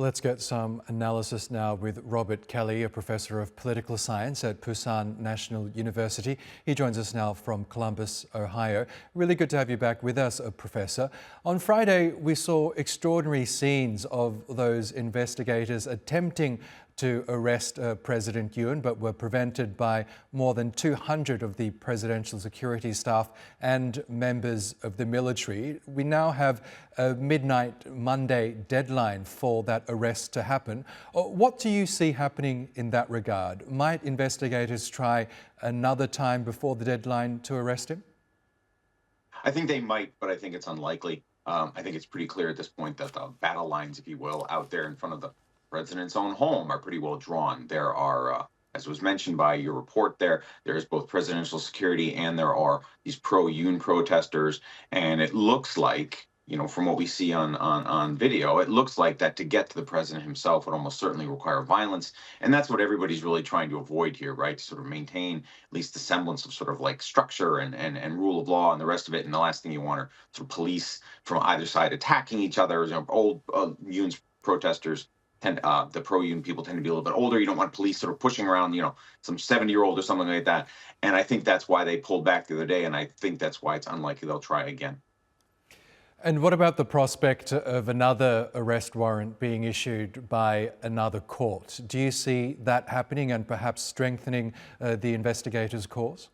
Let's get some analysis now with Robert Kelly, a professor of political science at Pusan National University. He joins us now from Columbus, Ohio. Really good to have you back with us, Professor. On Friday, we saw extraordinary scenes of those investigators attempting to arrest President Yoon, but were prevented by more than 200 of the presidential security staff and members of the military. We now have a midnight Monday deadline for that arrest to happen. What do you see happening in that regard? Might investigators try another time before the deadline to arrest him? I think they might, but I think it's unlikely. I think it's pretty clear at this point that the battle lines, if you will, out there in front of the president's own home are pretty well drawn. There are, as was mentioned by your report there's both presidential security and there are these pro-Yoon protesters. And it looks like, from what we see on video, it looks like that to get to the president himself would almost certainly require violence. And that's what everybody's really trying to avoid here, right? To sort of maintain at least the semblance of sort of like structure and rule of law and the rest of it. And the last thing you want are sort of police from either side attacking each other. Old Yoon's protesters the pro-Yoon people tend to be a little bit older. You don't want police sort of pushing around, some 70-year-old or something like that. And I think that's why they pulled back the other day. And I think that's why it's unlikely they'll try again. And what about the prospect of another arrest warrant being issued by another court? Do you see that happening and perhaps strengthening the investigators' cause?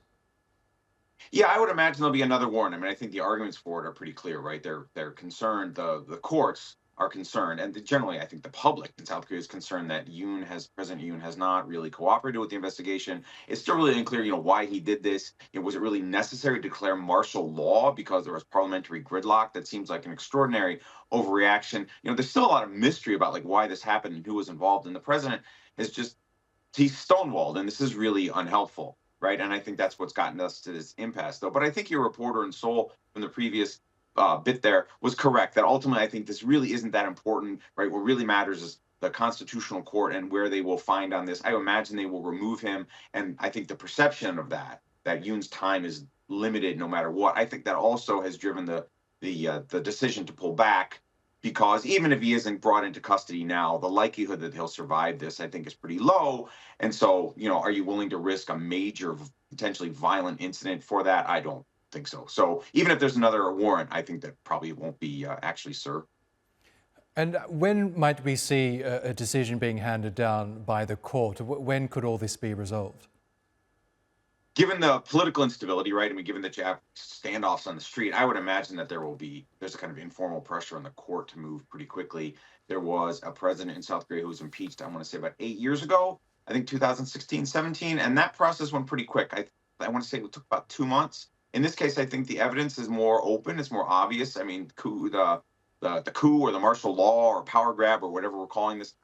Yeah, I would imagine there'll be another warrant. I mean, I think the arguments for it are pretty clear, right? They're concerned, the courts are concerned, and generally, I think the public in South Korea is concerned that President Yoon has not really cooperated with the investigation. It's still really unclear, why he did this. Was it really necessary to declare martial law because there was parliamentary gridlock? That seems like an extraordinary overreaction. There's still a lot of mystery about like why this happened and who was involved. And the president he's stonewalled, and this is really unhelpful, right? And I think that's what's gotten us to this impasse, though. But I think your reporter in Seoul from the previous bit there was correct that ultimately I think this really isn't that important, right? What really matters is the constitutional court and where they will find on this. I imagine they will remove him, and I think the perception of that Yoon's time is limited no matter what. I think that also has driven the decision to pull back, because even if he isn't brought into custody now, the likelihood that he'll survive this, I think, is pretty low. And so, are you willing to risk a major, potentially violent incident for that? I don't think so. So even if there's another warrant, I think that probably won't be actually served. And when might we see a decision being handed down by the court? When could all this be resolved? Given the political instability, right? I mean, given that you have standoffs on the street, I would imagine that there's a kind of informal pressure on the court to move pretty quickly. There was a president in South Korea who was impeached, I want to say about 8 years ago, I think 2016, 17, and that process went pretty quick. I want to say it took about 2 months. In this case, I think the evidence is more open, it's more obvious. I mean, the coup or the martial law or power grab or whatever we're calling this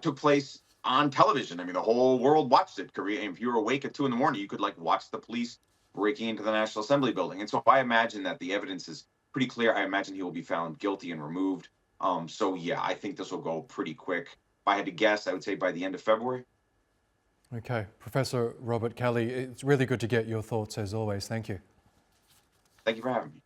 took place on television. I mean, the whole world watched it. If you were awake at 2 a.m, you could watch the police breaking into the National Assembly building. And so I imagine that the evidence is pretty clear. I imagine he will be found guilty and removed. So yeah, I think this will go pretty quick. If I had to guess, I would say by the end of February. Okay, Professor Robert Kelly, it's really good to get your thoughts as always. Thank you. Thank you for having me.